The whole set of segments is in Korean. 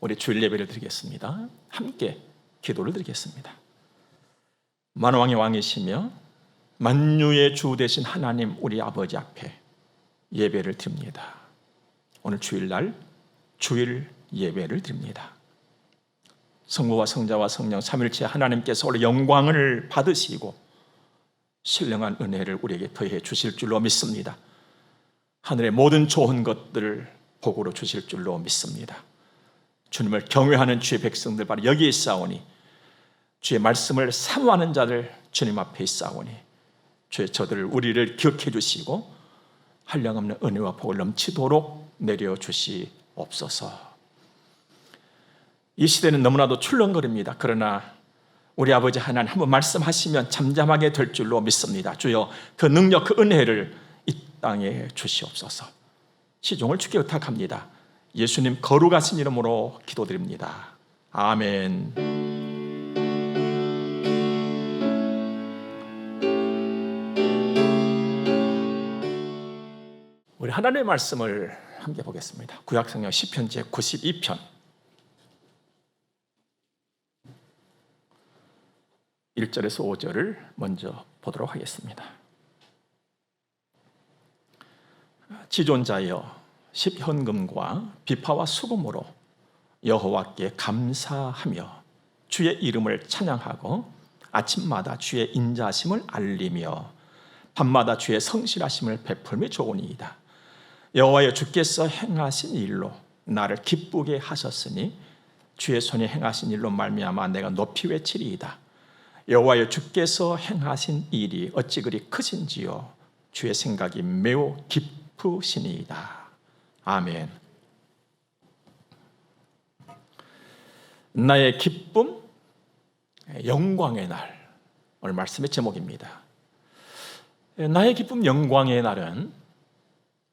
우리 주일 예배를 드리겠습니다. 함께 기도를 드리겠습니다. 만왕의 왕이시며 만유의 주 되신 하나님 우리 아버지 앞에 예배를 드립니다. 오늘 주일날 주일 예배를 드립니다. 성부와 성자와 성령 삼일체 하나님께서 오늘 영광을 받으시고 신령한 은혜를 우리에게 더해 주실 줄로 믿습니다. 하늘의 모든 좋은 것들을 복으로 주실 줄로 믿습니다. 주님을 경외하는 주의 백성들 바로 여기에 있사오니 주의 말씀을 사모하는 자들 주님 앞에 있사오니 주의 저들을 우리를 기억해 주시고 한량없는 은혜와 복을 넘치도록 내려주시옵소서. 이 시대는 너무나도 출렁거립니다. 그러나 우리 아버지 하나님 한번 말씀하시면 잠잠하게 될 줄로 믿습니다. 주여 그 능력 그 은혜를 이 땅에 주시옵소서. 시종을 주께 부탁합니다. 예수님 거룩하신 이름으로 기도드립니다. 아멘. 우리 하나님의 말씀을 함께 보겠습니다. 구약성경 시편 제 92편 1절에서 5절을 먼저 보도록 하겠습니다. 지존자여 십현금과 비파와 수금으로 여호와께 감사하며 주의 이름을 찬양하고 아침마다 주의 인자심을 알리며 밤마다 주의 성실하심을 베풀며 좋으니이다. 여호와여 주께서 행하신 일로 나를 기쁘게 하셨으니 주의 손이 행하신 일로 말미암아 내가 높이 외치리이다. 여호와여 주께서 행하신 일이 어찌 그리 크신지요 주의 생각이 매우 깊으시니이다. 아멘. 나의 기쁨, 영광의 날, 오늘 말씀의 제목입니다. 나의 기쁨, 영광의 날은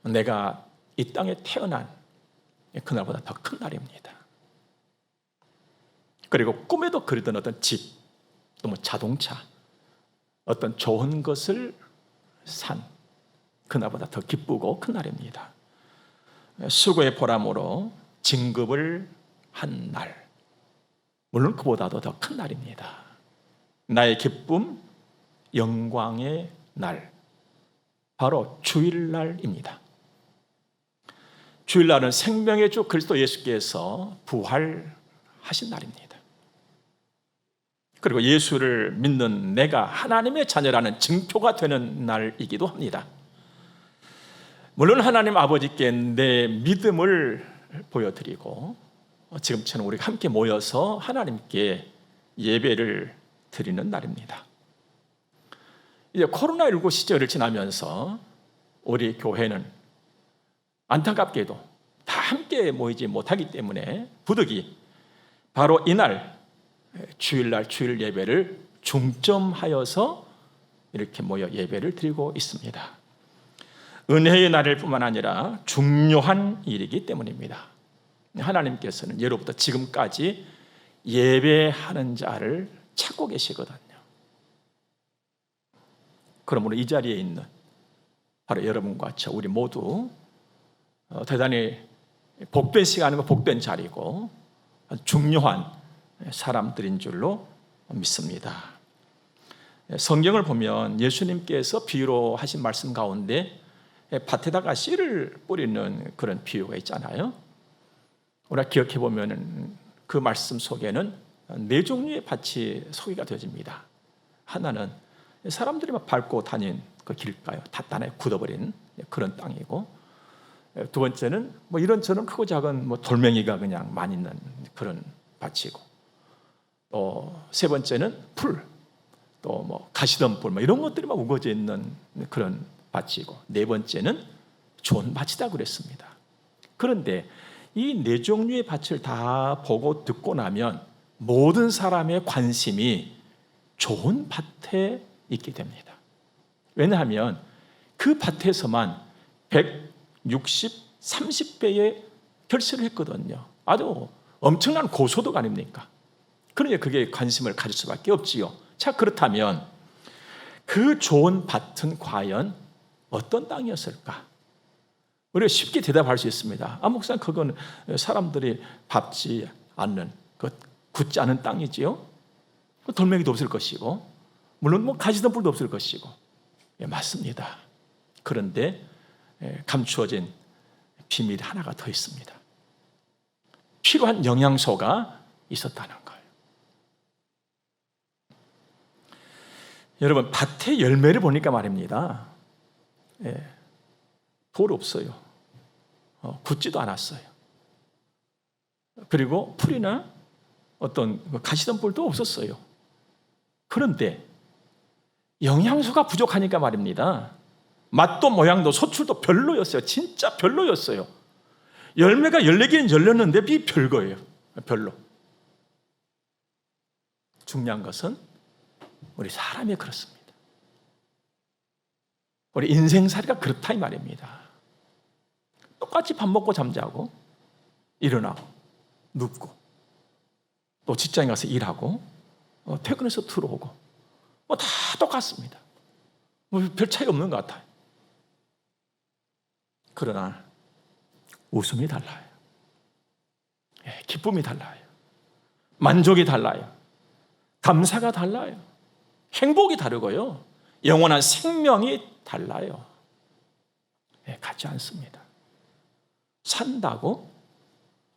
내가 이 땅에 태어난 그날보다 더 큰 날입니다. 그리고 꿈에도 그리던 어떤 집, 또 뭐 자동차, 어떤 좋은 것을 산 그날보다 더 기쁘고 큰 날입니다. 수고의 보람으로 진급을 한 날, 물론 그보다도 더 큰 날입니다. 나의 기쁨, 영광의 날, 바로 주일날입니다. 주일날은 생명의 주 그리스도 예수께서 부활하신 날입니다. 그리고 예수를 믿는 내가 하나님의 자녀라는 증표가 되는 날이기도 합니다. 물론 하나님 아버지께 내 믿음을 보여드리고 지금처럼 우리가 함께 모여서 하나님께 예배를 드리는 날입니다. 이제 코로나19 시절을 지나면서 우리 교회는 안타깝게도 다 함께 모이지 못하기 때문에 부득이 바로 이날 주일날 주일 예배를 중점하여서 이렇게 모여 예배를 드리고 있습니다. 은혜의 날일 뿐만 아니라 중요한 일이기 때문입니다. 하나님께서는 예로부터 지금까지 예배하는 자를 찾고 계시거든요. 그러므로 이 자리에 있는 바로 여러분과 저 우리 모두 대단히 복된 시간이고 복된 자리고 중요한 사람들인 줄로 믿습니다. 성경을 보면 예수님께서 비유로 하신 말씀 가운데 밭에다가 씨를 뿌리는 그런 비유가 있잖아요. 우리가 기억해 보면 그 말씀 속에는 네 종류의 밭이 소개가 되어집니다. 하나는 사람들이 막 밟고 다닌 그 길가요, 단단하게 굳어버린 그런 땅이고, 두 번째는 뭐 이런저런 크고 작은 뭐 돌멩이가 그냥 많이 있는 그런 밭이고, 또 세 번째는 풀, 또 뭐 가시덤불 뭐 이런 것들이 막 우거져 있는 그런 밭이고, 네 번째는 좋은 밭이다 그랬습니다. 그런데 이 네 종류의 밭을 다 보고 듣고 나면 모든 사람의 관심이 좋은 밭에 있게 됩니다. 왜냐하면 그 밭에서만 160, 30배의 결실을 했거든요. 아주 엄청난 고소득 아닙니까? 그러니 그게 관심을 가질 수밖에 없지요. 자, 그렇다면 그 좋은 밭은 과연 어떤 땅이었을까? 우리가 쉽게 대답할 수 있습니다. 목사님, 그건 사람들이 밟지 않는 그 굳지 않은 땅이지요. 돌멩이도 없을 것이고, 물론 뭐 가시덤불도 없을 것이고, 예, 맞습니다. 그런데 감추어진 비밀이 하나가 더 있습니다. 필요한 영양소가 있었다는 거예요. 여러분, 밭에 열매를 보니까 말입니다. 예, 돌 없어요. 굳지도 않았어요. 그리고 풀이나 어떤 가시덤불도 없었어요. 그런데 영양소가 부족하니까 말입니다. 맛도 모양도 소출도 별로였어요. 진짜 별로였어요. 열매가 14개는 열렸는데 별거예요. 별로. 중요한 것은 우리 사람이 그렇습니다. 우리 인생살이가 그렇다 이 말입니다. 똑같이 밥 먹고 잠자고 일어나고 눕고 또 직장에 가서 일하고 퇴근해서 들어오고 뭐 다 똑같습니다. 뭐 별 차이 없는 것 같아요. 그러나 웃음이 달라요. 기쁨이 달라요. 만족이 달라요. 감사가 달라요. 행복이 다르고요. 영원한 생명이 달라요. 같지 않습니다. 산다고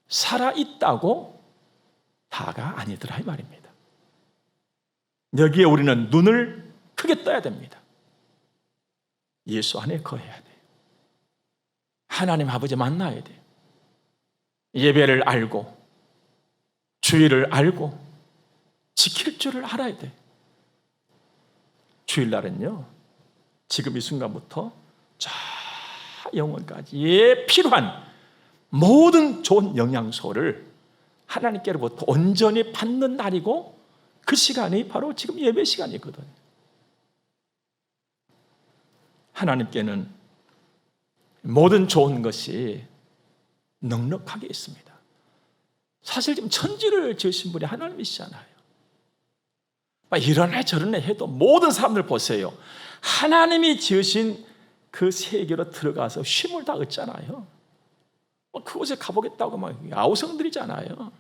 살아있다고 다가 아니더라 이 말입니다. 여기에 우리는 눈을 크게 떠야 됩니다. 예수 안에 거해야 돼요. 하나님 아버지 만나야 돼요. 예배를 알고 주일을 알고 지킬 줄을 알아야 돼요. 주일날은요, 지금 이 순간부터 저 영혼까지 필요한 모든 좋은 영양소를 하나님께로부터 온전히 받는 날이고, 그 시간이 바로 지금 예배 시간이거든요. 하나님께는 모든 좋은 것이 넉넉하게 있습니다. 사실 지금 천지를 지으신 분이 하나님이시잖아요. 이러네 저러네 해도 모든 사람들 보세요. 하나님이 지으신 그 세계로 들어가서 쉼을 다 얻잖아요. 그곳에 가보겠다고 막 아우성들이잖아요.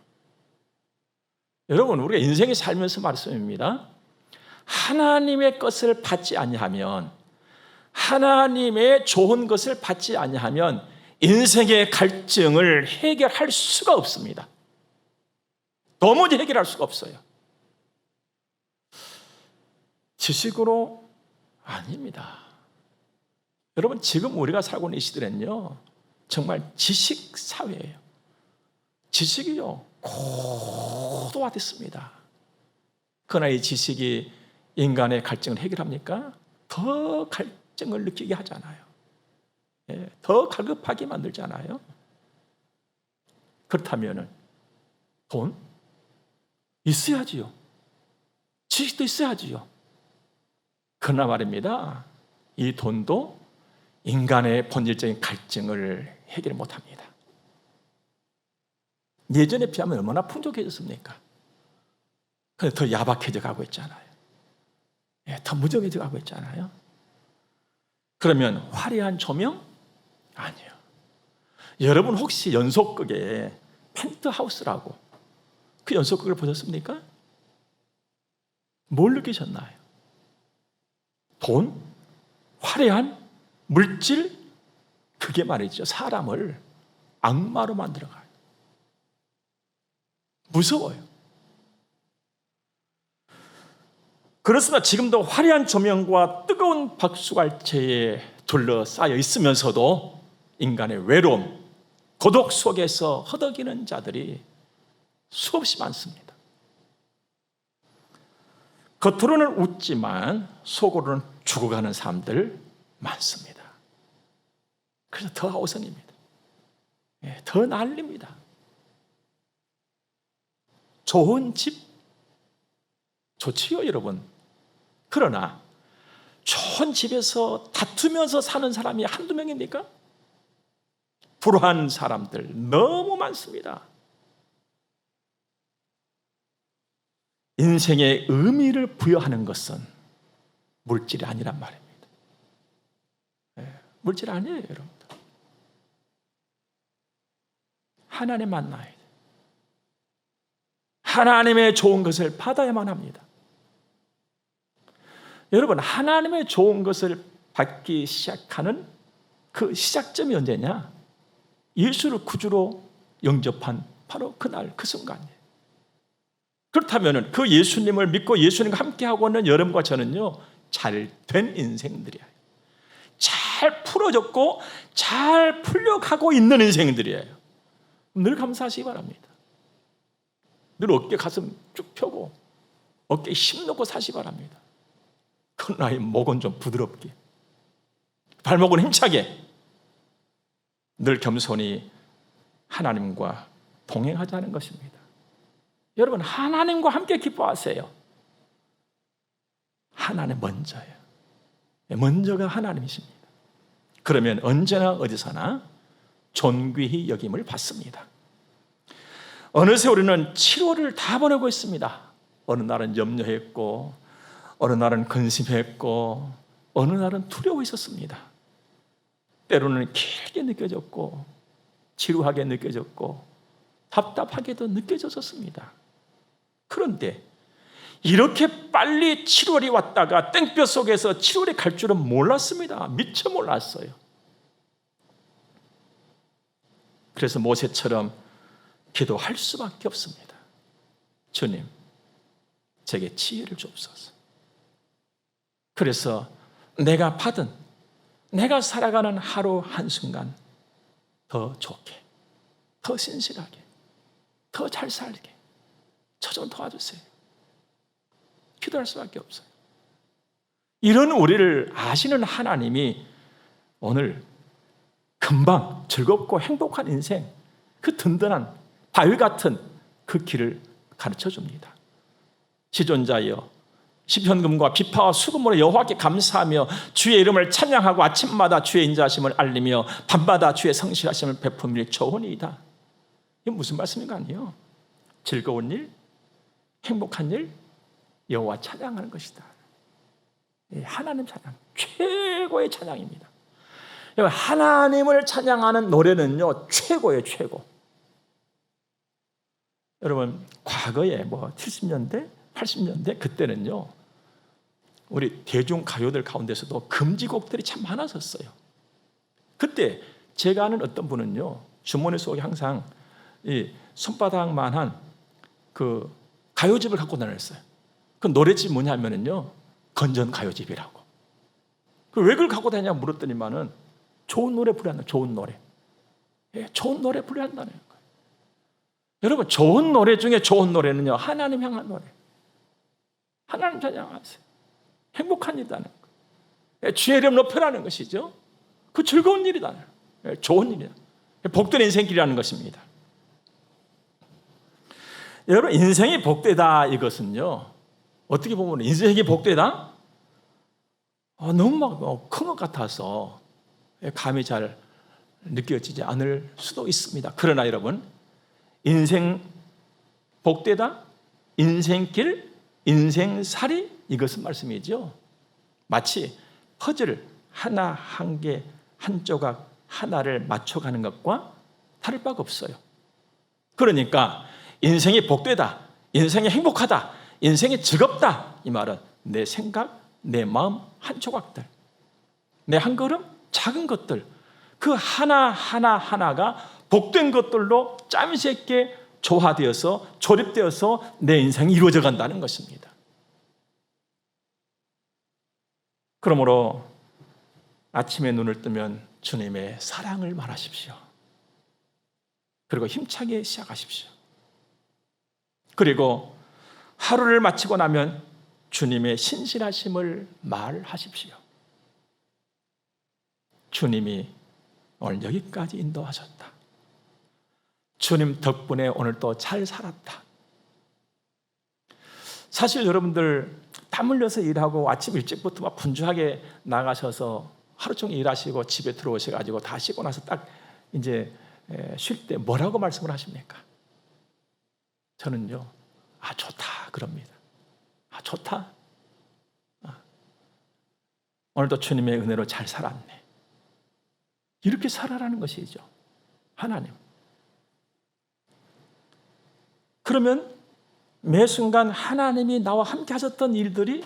여러분, 우리가 인생에 살면서 말씀입니다. 하나님의 것을 받지 아니하면, 하나님의 좋은 것을 받지 아니하면 인생의 갈증을 해결할 수가 없습니다. 도무지 해결할 수가 없어요. 지식으로 아닙니다. 여러분, 지금 우리가 살고 있는 이 시대는요, 정말 지식 사회예요. 지식이요, 고도화됐습니다. 그러나 이 지식이 인간의 갈증을 해결합니까? 더 갈증을 느끼게 하잖아요. 더 갈급하게 만들잖아요. 그렇다면 돈 있어야지요. 지식도 있어야지요. 그러나 말입니다, 이 돈도 인간의 본질적인 갈증을 해결 못합니다. 예전에 비하면 얼마나 풍족해졌습니까? 그런데 더 야박해져 가고 있잖아요. 더 무정해져 가고 있잖아요. 그러면 화려한 조명? 아니요. 여러분 혹시 연속극에 펜트하우스라고 그 연속극을 보셨습니까? 뭘 느끼셨나요? 돈? 화려한? 물질? 그게 말이죠, 사람을 악마로 만들어가요. 무서워요. 그렇습니다. 지금도 화려한 조명과 뜨거운 박수갈채에 둘러싸여 있으면서도 인간의 외로움, 고독 속에서 허덕이는 자들이 수없이 많습니다. 겉으로는 웃지만 속으로는 죽어가는 사람들 많습니다. 그래서 더 아우성입니다. 더 난립니다. 좋은 집 좋지요, 여러분. 그러나 좋은 집에서 다투면서 사는 사람이 한두 명입니까? 불화한 사람들 너무 많습니다. 인생의 의미를 부여하는 것은 물질이 아니란 말입니다. 물질 아니에요, 여러분들. 하나님 만나야 돼요. 하나님의 좋은 것을 받아야만 합니다. 여러분, 하나님의 좋은 것을 받기 시작하는 그 시작점이 언제냐? 예수를 구주로 영접한 바로 그날 그 순간이에요. 그렇다면 그 예수님을 믿고 예수님과 함께하고 있는 여러분과 저는요, 잘된 인생들이에요. 잘 풀어졌고 잘 풀려가고 있는 인생들이에요. 늘 감사하시기 바랍니다. 늘 어깨 가슴 쭉 펴고 어깨에 힘 놓고 사시기 바랍니다. 그러나 이 목은 좀 부드럽게, 발목은 힘차게 늘 겸손히 하나님과 동행하자는 것입니다. 여러분, 하나님과 함께 기뻐하세요. 하나님 먼저예요. 먼저가 하나님이십니다. 그러면 언제나 어디서나 존귀히 여김을 받습니다. 어느새 우리는 7월을 다 보내고 있습니다. 어느 날은 염려했고, 어느 날은 근심했고, 어느 날은 두려워했었습니다. 때로는 길게 느껴졌고, 지루하게 느껴졌고, 답답하게도 느껴졌었습니다. 그런데 이렇게 빨리 7월이 왔다가 땡볕 속에서 7월이 갈 줄은 몰랐습니다. 미처 몰랐어요. 그래서 모세처럼 기도할 수밖에 없습니다. 주님, 제게 지혜를 주옵소서. 그래서 내가 받은, 내가 살아가는 하루 한순간 더 좋게, 더 신실하게, 더 잘 살게 저 좀 도와주세요. 기도할 수밖에 없어요. 이런 우리를 아시는 하나님이 오늘 금방 즐겁고 행복한 인생, 그 든든한 바위 같은 그 길을 가르쳐 줍니다. 시존자여, 시편금과 비파와 수금으로 여호와께 감사하며 주의 이름을 찬양하고 아침마다 주의 인자하심을 알리며 밤마다 주의 성실하심을 베품이 좋으니이다. 이게 무슨 말씀인가 아니에요? 즐거운 일, 행복한 일, 여호와 찬양하는 것이다. 하나님 찬양, 최고의 찬양입니다. 하나님을 찬양하는 노래는요, 최고예요, 최고. 여러분, 과거에 70년대, 80년대 그때는요, 우리 대중 가요들 가운데서도 금지곡들이 참 많았었어요. 그때 제가 아는 어떤 분은요, 주머니 속에 항상 이 손바닥만한 그 가요집을 갖고 다녔어요. 그 노래집 뭐냐면요, 건전 가요집이라고. 왜 그걸 갖고 다니냐 물었더니만은 좋은 노래 불러야 한다. 좋은 노래. 좋은 노래 불러야 한다는 거예요. 여러분, 좋은 노래 중에 좋은 노래는요, 하나님 향한 노래. 하나님 찬양하세요. 행복한 일이라는 거예요. 주의 이름 높여라는 것이죠. 그 즐거운 일이다. 좋은 일이다. 복된 인생길이라는 것입니다. 여러분, 인생이 복되다 이것은요, 어떻게 보면 인생이 복되다? 너무 막 큰 것 같아서 감이 잘 느껴지지 않을 수도 있습니다. 그러나 여러분, 인생 복되다, 인생길, 인생살이, 이것은 말씀이죠. 마치 퍼즐 하나 한 개, 한 조각 하나를 맞춰가는 것과 다를 바가 없어요. 그러니까 인생이 복되다, 인생이 행복하다, 인생이 즐겁다, 이 말은 내 생각, 내 마음 한 조각들, 내 한 걸음 작은 것들, 그 하나하나가 복된 것들로 짬새 있게 조화되어서 조립되어서 내 인생이 이루어져 간다는 것입니다. 그러므로 아침에 눈을 뜨면 주님의 사랑을 말하십시오. 그리고 힘차게 시작하십시오. 그리고 하루를 마치고 나면 주님의 신실하심을 말하십시오. 주님이 오늘 여기까지 인도하셨다. 주님 덕분에 오늘 또 잘 살았다. 사실 여러분들 땀 흘려서 일하고 아침 일찍부터 막 분주하게 나가셔서 하루 종일 일하시고 집에 들어오셔가지고 다 씻고 나서 딱 이제 쉴 때 뭐라고 말씀을 하십니까? 저는요, 좋다 그럽니다. 좋다. 오늘도 주님의 은혜로 잘 살았네. 이렇게 살아라는 것이죠. 하나님. 그러면 매 순간 하나님이 나와 함께 하셨던 일들이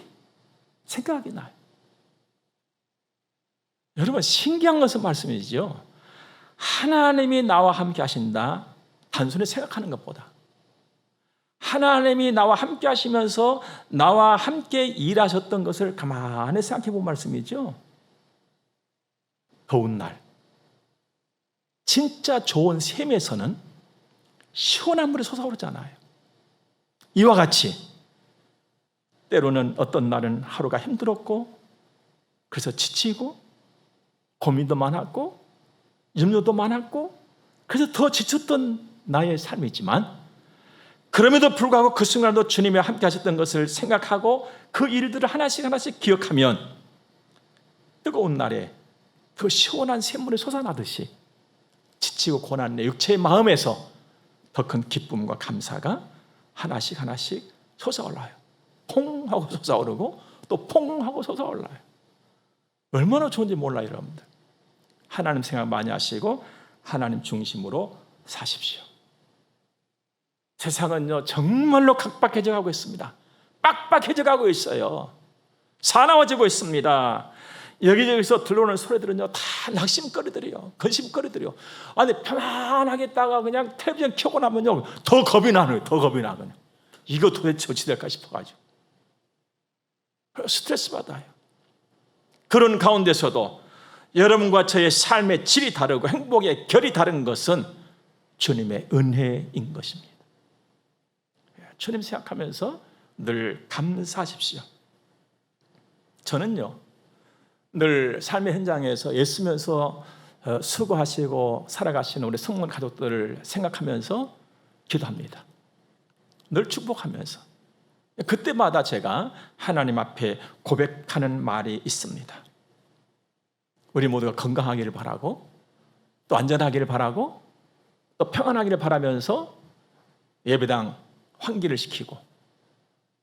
생각이 나요. 여러분, 신기한 것은 말씀이죠. 하나님이 나와 함께 하신다, 단순히 생각하는 것보다 하나님이 나와 함께 하시면서 나와 함께 일하셨던 것을 가만히 생각해 본 말씀이죠. 더운 날, 진짜 좋은 샘에서는 시원한 물이 솟아오르잖아요. 이와 같이 때로는 어떤 날은 하루가 힘들었고, 그래서 지치고 고민도 많았고 염려도 많았고, 그래서 더 지쳤던 나의 삶이지만, 그럼에도 불구하고 그 순간도 주님이 함께 하셨던 것을 생각하고 그 일들을 하나씩 하나씩 기억하면 뜨거운 날에 그 시원한 샘물이 솟아나듯이 지치고 고난의 내 육체의 마음에서 더 큰 기쁨과 감사가 하나씩 하나씩 솟아올라요. 퐁 하고 솟아오르고 또 퐁 하고 솟아올라요. 얼마나 좋은지 몰라요, 여러분들. 하나님 생각 많이 하시고 하나님 중심으로 사십시오. 세상은요, 정말로 각박해져 가고 있습니다. 빡빡해져 가고 있어요. 사나워지고 있습니다. 여기저기서 들려오는 소리들은요, 다 낙심거리들이요, 근심거리들이요. 아니, 편안하게 있다가 그냥 텔레비전 켜고 나면요, 더 겁이 나요. 더 겁이 나거든요. 이거 도대체 어찌 될까 싶어가지고 스트레스 받아요. 그런 가운데서도 여러분과 저의 삶의 질이 다르고 행복의 결이 다른 것은 주님의 은혜인 것입니다. 주님 생각하면서 늘 감사하십시오. 저는요, 늘 삶의 현장에서 애쓰면서 수고하시고 살아가시는 우리 성문 가족들을 생각하면서 기도합니다. 늘 축복하면서. 그때마다 제가 하나님 앞에 고백하는 말이 있습니다. 우리 모두가 건강하기를 바라고, 또 안전하기를 바라고, 또 평안하기를 바라면서 예배당 환기를 시키고,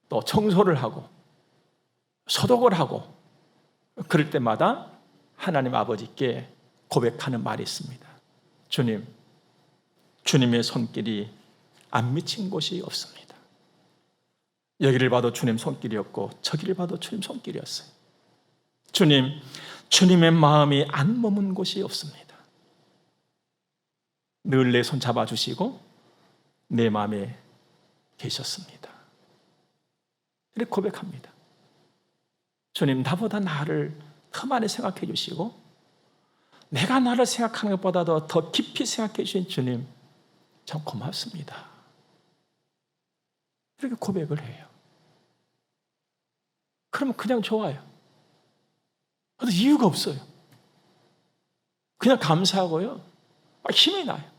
또 청소를 하고 소독을 하고, 그럴 때마다 하나님 아버지께 고백하는 말이 있습니다. 주님, 주님의 손길이 안 미친 곳이 없습니다. 여기를 봐도 주님 손길이었고 저기를 봐도 주님 손길이었어요. 주님, 주님의 마음이 안 머문 곳이 없습니다. 늘 내 손 잡아주시고 내 마음에 계셨습니다. 이렇게 고백합니다. 주님, 나보다 나를 더 많이 생각해 주시고 내가 나를 생각하는 것보다도 더 깊이 생각해 주신 주님, 참 고맙습니다. 이렇게 고백을 해요. 그러면 그냥 좋아요. 이유가 없어요. 그냥 감사하고요, 힘이 나요.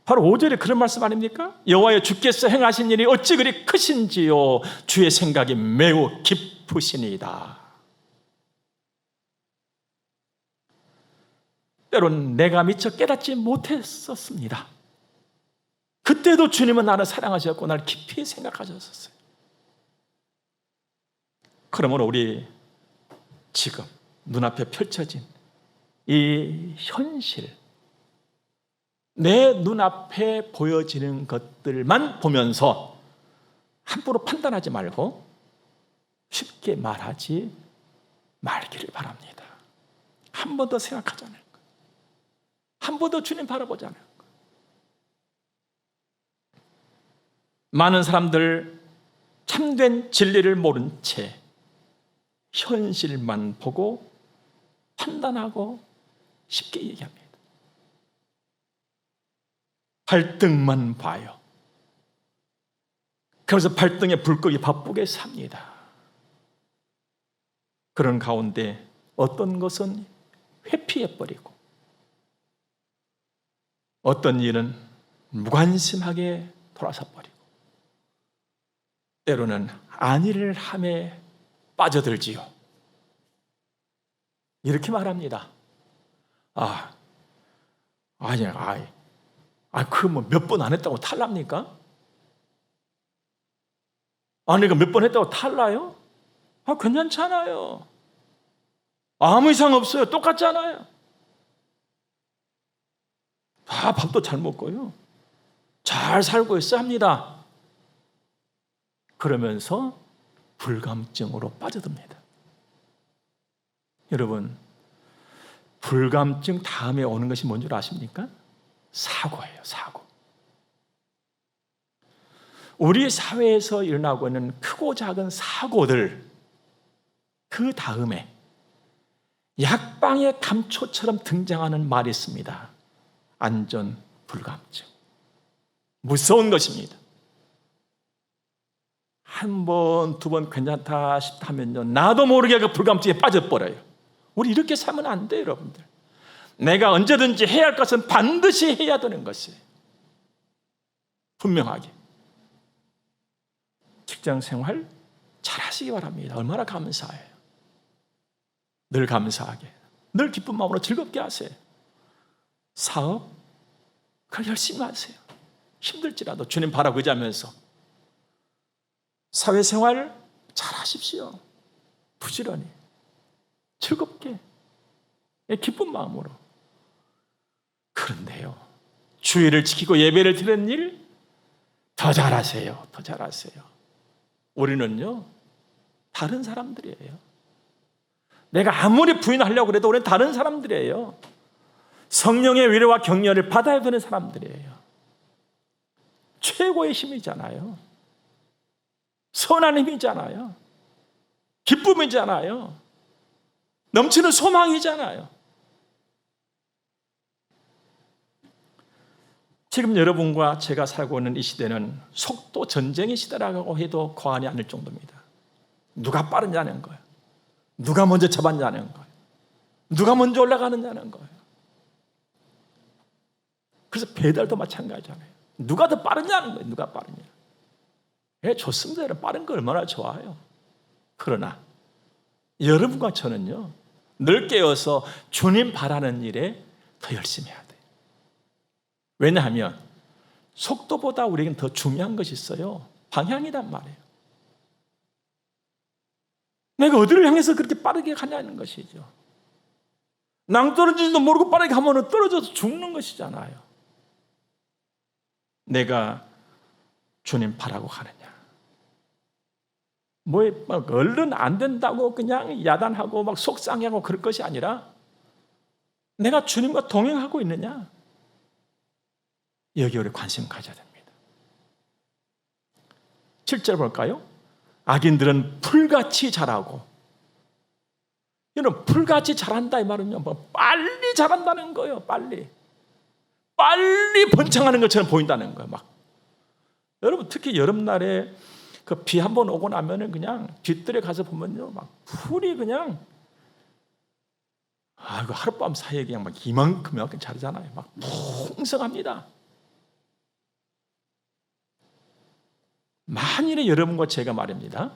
바로 5절에 그런 말씀 아닙니까? 여호와여, 주께서 행하신 일이 어찌 그리 크신지요, 주의 생각이 매우 깊으시니이다. 때론 내가 미처 깨닫지 못했었습니다. 그때도 주님은 나를 사랑하셨고 나를 깊이 생각하셨어요. 그러므로 우리 지금 눈앞에 펼쳐진 이 현실, 내 눈앞에 보여지는 것들만 보면서 함부로 판단하지 말고 쉽게 말하지 말기를 바랍니다. 한 번 더 생각하잖아요. 한 번 더 주님 바라보잖아요. 많은 사람들 참된 진리를 모른 채 현실만 보고 판단하고 쉽게 얘기합니다. 발등만 봐요. 그래서 발등에 불 끄기 바쁘게 삽니다. 그런 가운데 어떤 것은 회피해버리고 어떤 일은 무관심하게 돌아서버리고 때로는 안일을 함에 빠져들지요. 이렇게 말합니다. 그 뭐 몇 번 안 했다고 탈납니까? 아내가 몇 번 했다고 탈나요? 괜찮잖아요. 아무 이상 없어요. 똑같잖아요. 밥도 잘 먹고요, 잘 살고 있어야 합니다. 그러면서 불감증으로 빠져듭니다. 여러분, 불감증 다음에 오는 것이 뭔 줄 아십니까? 사고예요, 사고. 우리 사회에서 일어나고 있는 크고 작은 사고들, 그 다음에 약방의 감초처럼 등장하는 말이 있습니다. 안전 불감증. 무서운 것입니다. 한 번, 두 번 괜찮다 싶다면요, 나도 모르게 그 불감증에 빠져버려요. 우리 이렇게 살면 안 돼요, 여러분들. 내가 언제든지 해야 할 것은 반드시 해야 되는 것이에요. 분명하게. 직장 생활 잘 하시기 바랍니다. 얼마나 감사해요. 늘 감사하게, 늘 기쁜 마음으로 즐겁게 하세요. 사업, 그걸 열심히 하세요. 힘들지라도 주님 바라고 의지하면서 사회생활 잘 하십시오. 부지런히, 즐겁게, 기쁜 마음으로. 그런데요, 주의를 지키고 예배를 드리는 일 더 잘하세요. 더 잘하세요. 우리는요, 다른 사람들이에요. 내가 아무리 부인하려고 해도 우리는 다른 사람들이에요. 성령의 위로와 격려를 받아야 되는 사람들이에요. 최고의 힘이잖아요. 선한 힘이잖아요. 기쁨이잖아요. 넘치는 소망이잖아요. 지금 여러분과 제가 살고 있는 이 시대는 속도 전쟁의 시대라고 해도 과언이 아닐 정도입니다. 누가 빠르냐는 거예요. 누가 먼저 잡았냐는 거예요. 누가 먼저 올라가느냐는 거예요. 그래서 배달도 마찬가지잖아요. 누가 더 빠르냐는 거예요. 누가 빠르냐. 예, 좋습니다. 여러분. 빠른 거 얼마나 좋아요. 그러나 여러분과 저는요, 늘 깨어서 주님 바라는 일에 더 열심히 해야 돼요. 왜냐하면 속도보다 우리에겐 더 중요한 것이 있어요. 방향이란 말이에요. 내가 어디를 향해서 그렇게 빠르게 가냐는 것이죠. 낭떠러지지도 모르고 빠르게 가면 떨어져서 죽는 것이잖아요. 내가 주님 바라고 가느냐. 막 얼른 안 된다고 그냥 야단하고 막 속상해하고 그럴 것이 아니라 내가 주님과 동행하고 있느냐. 여기에 우리 관심 가져야 됩니다. 7절 볼까요? 악인들은 풀같이 자라고. 여러분, 풀같이 자란다 이 말은요, 빨리 자란다는 거예요. 빨리 번창하는 것처럼 보인다는 거예요. 막 여러분, 특히 여름날에 그 비 한 번 오고 나면은 그냥 뒷뜰에 가서 보면요, 막 풀이 그냥 이거 하룻밤 사이에 그냥 막 이만큼 자르잖아요. 막 풍성합니다. 만일에 여러분과 제가 말입니다,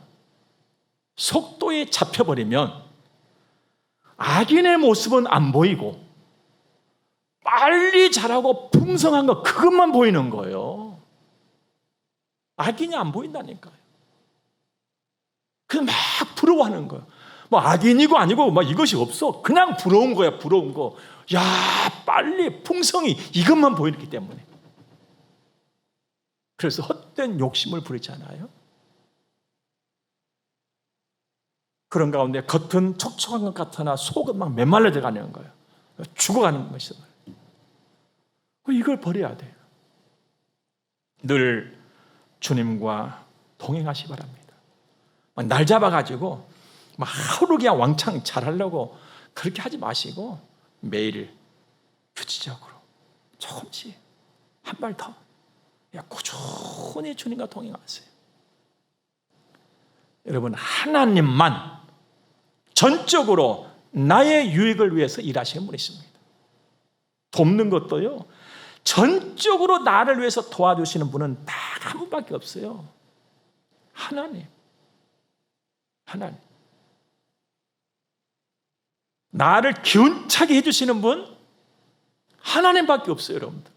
속도에 잡혀버리면 악인의 모습은 안 보이고 빨리 자라고 풍성한 거 그것만 보이는 거예요. 악인이 안 보인다니까요. 그냥 막 부러워하는 거예요. 뭐 악인이고 아니고 막 이것이 없어. 그냥 부러운 거야. 부러운 거. 야, 빨리 풍성이 이것만 보이기 때문에. 그래서 헛된 욕심을 부리잖아요. 그런 가운데 겉은 촉촉한 것 같으나 속은 막 메말라져 가는 거예요. 죽어가는 것이죠. 이걸 버려야 돼요. 늘 주님과 동행하시기 바랍니다. 날 잡아가지고 막 하루 그냥 왕창 잘하려고 그렇게 하지 마시고 매일 규칙적으로 조금씩 한 발 더 꾸준히 주님과 동행하세요. 여러분, 하나님만 전적으로 나의 유익을 위해서 일하시는 분이십니다. 돕는 것도요, 전적으로 나를 위해서 도와주시는 분은 딱 한 분밖에 없어요. 하나님. 나를 기운차게 해주시는 분 하나님밖에 없어요, 여러분들.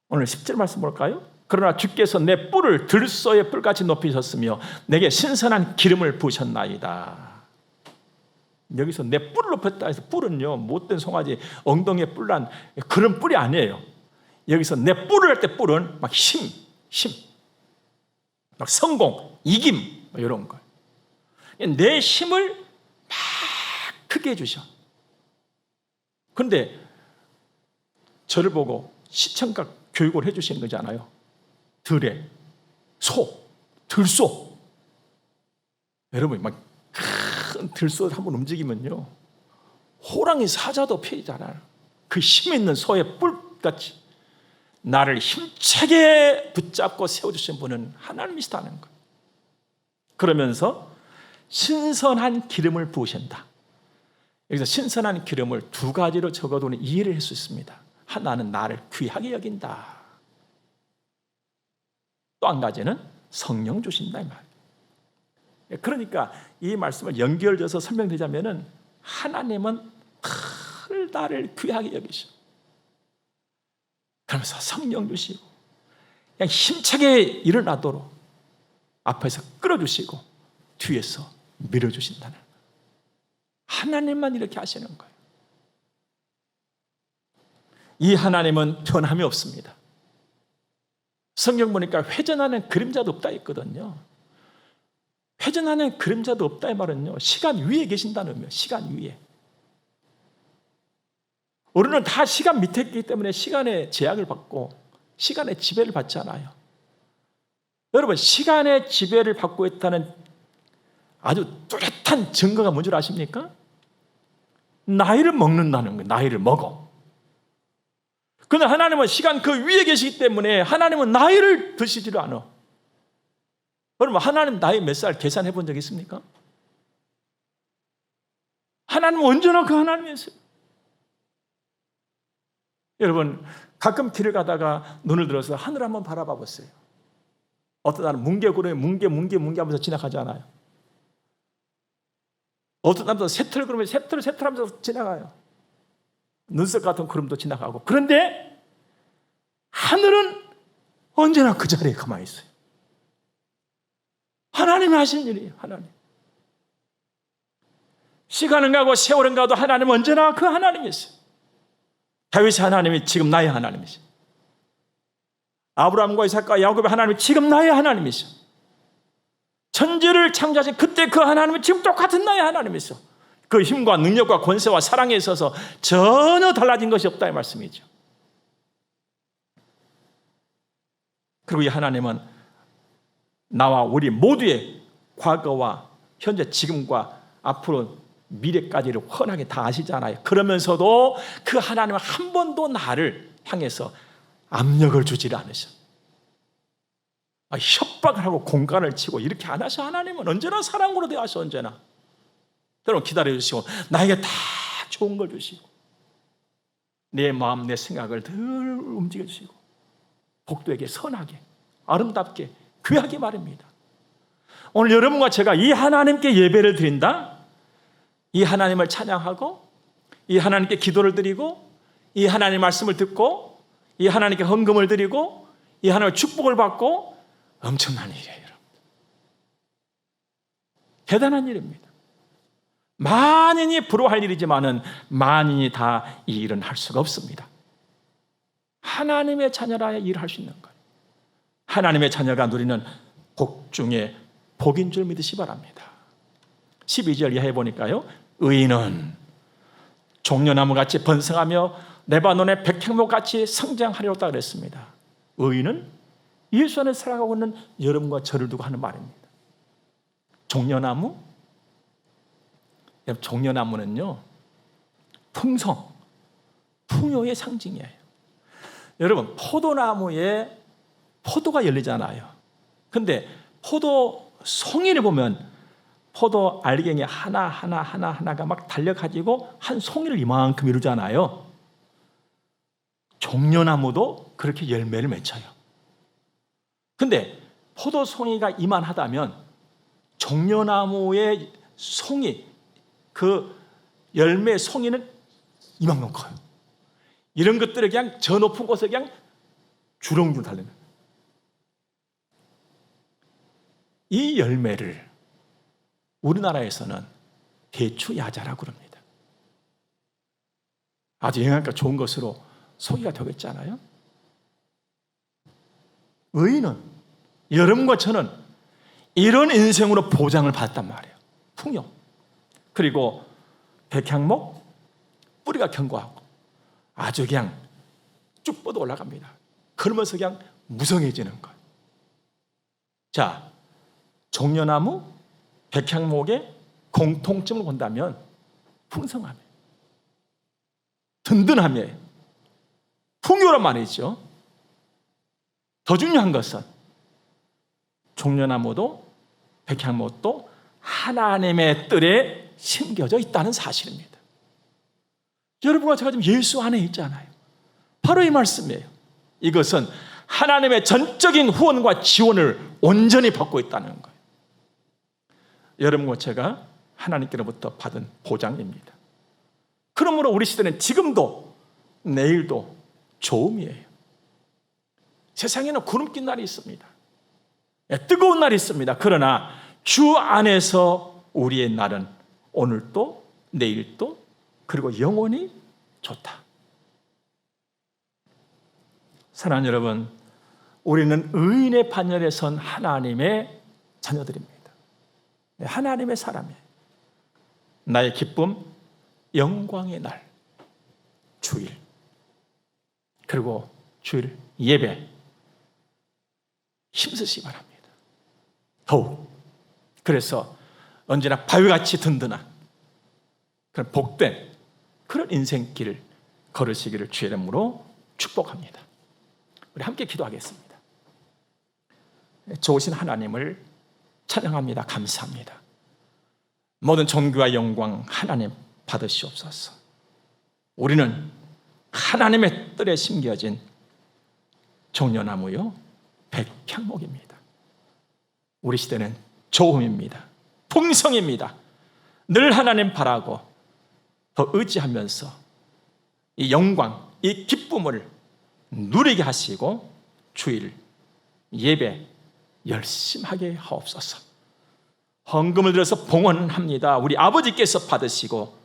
오늘 10절 말씀 볼까요? 그러나 주께서 내 뿔을 들소의 뿔같이 높이셨으며 내게 신선한 기름을 부으셨나이다. 여기서 내 뿔을 높였다 해서 뿔은요, 못된 송아지 엉덩이에 뿔난 그런 뿔이 아니에요. 여기서 내 뿔을 할 때 뿔은 막 힘, 막 성공, 이김 이런 거. 내 힘을 막 크게 해주셔. 그런데 저를 보고 시청각 교육을 해주시는 거잖아요. 들에 들소. 여러분 막 큰 들소 한번 움직이면요, 호랑이 사자도 피잖아요. 그 힘 있는 소의 뿔같이 나를 힘차게 붙잡고 세워주신 분은 하나님이시다는 거예요. 그러면서 신선한 기름을 부으신다. 여기서 신선한 기름을 두 가지로 적어두는 이해를 할 수 있습니다. 하나는 나를 귀하게 여긴다. 또 한 가지는 성령 주신다 이 말. 그러니까 이 말씀을 연결져서 설명드리자면은 하나님은 늘 나를 귀하게 여기셔. 그러면서 성령 주시고 그냥 힘차게 일어나도록 앞에서 끌어주시고 뒤에서 밀어주신다는 거예요. 하나님만 이렇게 하시는 거예요. 이 하나님은 변함이 없습니다. 성경 보니까 회전하는 그림자도 없다 했거든요. 회전하는 그림자도 없다 이 말은요, 시간 위에 계신다는 의미예요. 시간 위에. 우리는 다 시간 밑에 있기 때문에 시간의 제약을 받고 시간의 지배를 받지 않아요. 여러분, 시간의 지배를 받고 있다는 아주 뚜렷한 증거가 뭔지 아십니까? 나이를 먹는다는 거예요. 나이를 먹어. 그런데 하나님은 시간 그 위에 계시기 때문에 하나님은 나이를 드시지를 않아. 여러분, 하나님 나이 몇 살 계산해 본 적 있습니까? 하나님은 언제나 그 하나님이었어요. 여러분, 가끔 길을 가다가 눈을 들어서 하늘 한번 바라봐 보세요. 어떤 사람은 뭉게구름에 뭉게 하면서 지나가잖아요. 어떤 사람은 새털구름에 새털 하면서 지나가요. 눈썹 같은 구름도 지나가고. 그런데 하늘은 언제나 그 자리에 가만히 있어요. 하나님이 하신 일이에요. 하나님. 시간은 가고 세월은 가도 하나님은 언제나 그 하나님이었어요. 다윗의 하나님이 지금 나의 하나님이시오. 아브라함과 이삭과 야곱의 하나님이 지금 나의 하나님이시오. 천지를 창조하신 그때 그 하나님은 지금 똑같은 나의 하나님이시오. 그 힘과 능력과 권세와 사랑에 있어서 전혀 달라진 것이 없다 이 말씀이죠. 그리고 이 하나님은 나와 우리 모두의 과거와 현재 지금과 앞으로 미래까지를 훤하게 다 아시잖아요. 그러면서도 그 하나님은 한 번도 나를 향해서 압력을 주지를 않으셔. 협박을 하고 공간을 치고 이렇게 안 하셔. 하나님은 언제나 사랑으로 대하셔. 언제나 여러분 기다려주시고 나에게 다 좋은 걸 주시고 내 마음 내 생각을 늘 움직여주시고 복도에게 선하게 아름답게 귀하게 말입니다. 오늘 여러분과 제가 이 하나님께 예배를 드린다, 이 하나님을 찬양하고 이 하나님께 기도를 드리고 이 하나님의 말씀을 듣고 이 하나님께 헌금을 드리고 이 하나님의 축복을 받고 엄청난 일이에요. 여러분. 대단한 일입니다. 만인이 부러워할 일이지만은 만인이 다 이 일은 할 수가 없습니다. 하나님의 자녀라야 일을 할 수 있는 거예요. 하나님의 자녀가 누리는 복 중에 복인 줄 믿으시 바랍니다. 12절 이하에 보니까요, 의인은 종려나무같이 번성하며 레바논의 백향목같이 성장하려다 그랬습니다. 의인은 예수 안에 살아가고 있는 여러분과 저를 두고 하는 말입니다. 종려나무? 종려나무는요, 풍성, 풍요의 상징이에요. 여러분, 포도나무에 포도가 열리잖아요. 근데 포도 송이를 보면 포도 알갱이 하나가 막 달려가지고 한 송이를 이만큼 이루잖아요. 종려나무도 그렇게 열매를 맺혀요. 근데 포도 송이가 이만하다면 종려나무의 송이, 그 열매 송이는 이만큼 커요. 이런 것들을 그냥 저 높은 곳에 그냥 주렁주렁 달리는 거예요. 이 열매를 우리나라에서는 대추야자라고 그럽니다. 아주 영양가 좋은 것으로 소개가 되고 있잖아요. 의인은, 여러분과 저는 이런 인생으로 보장을 받았단 말이에요. 풍요. 그리고 백향목, 뿌리가 견고하고 아주 그냥 쭉 뻗어 올라갑니다. 그러면서 그냥 무성해지는 거예요. 자, 종려나무, 백향목의 공통점을 본다면 풍성함이에요. 든든함이에요. 풍요란 말이죠. 더 중요한 것은 종려나무도 백향목도 하나님의 뜰에 심겨져 있다는 사실입니다. 여러분과 제가 지금 예수 안에 있잖아요. 바로 이 말씀이에요. 이것은 하나님의 전적인 후원과 지원을 온전히 받고 있다는 거예요. 여러분과 제가 하나님께로부터 받은 보장입니다. 그러므로 우리 시대는 지금도 내일도 좋음이에요. 세상에는 구름 낀 날이 있습니다. 뜨거운 날이 있습니다. 그러나 주 안에서 우리의 날은 오늘도 내일도 그리고 영원히 좋다. 사랑하는 여러분, 우리는 의인의 반열에 선 하나님의 자녀들입니다. 하나님의 사람이에요. 나의 기쁨, 영광의 날, 주일, 그리고 주일 예배 힘쓰시기 바랍니다. 더욱 그래서 언제나 바위같이 든든한 그런 복된 그런 인생길을 걸으시기를 주의 이름으로 축복합니다. 우리 함께 기도하겠습니다. 좋으신 하나님을 찬양합니다. 감사합니다. 모든 존귀와 영광 하나님 받으시옵소서. 우리는 하나님의 뜰에 심겨진 종려나무요 백향목입니다. 우리 시대는 좋음입니다. 풍성입니다. 늘 하나님 바라고 더 의지하면서 이 영광, 이 기쁨을 누리게 하시고 주일 예배 열심하게 하옵소서. 헌금을 들여서 봉헌합니다. 우리 아버지께서 받으시고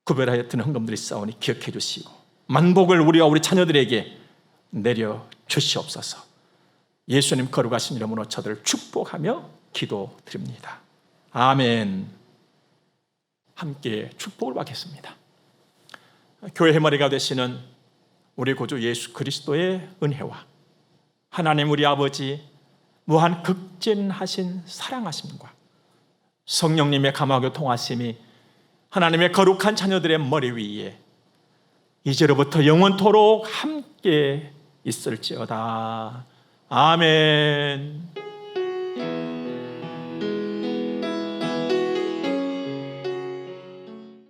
구별하여 드는 헌금들이 있사오니 기억해 주시고 만복을 우리와 우리 자녀들에게 내려 주시옵소서. 예수님 거룩하신 이름으로 저들을 축복하며 기도드립니다. 아멘. 함께 축복을 받겠습니다. 교회 해머리가 되시는 우리 구주 예수 그리스도의 은혜와 하나님 우리 아버지 무한 극진하신 사랑하심과 성령님의 감화교 통하심이 하나님의 거룩한 자녀들의 머리 위에 이제로부터 영원토록 함께 있을지어다. 아멘.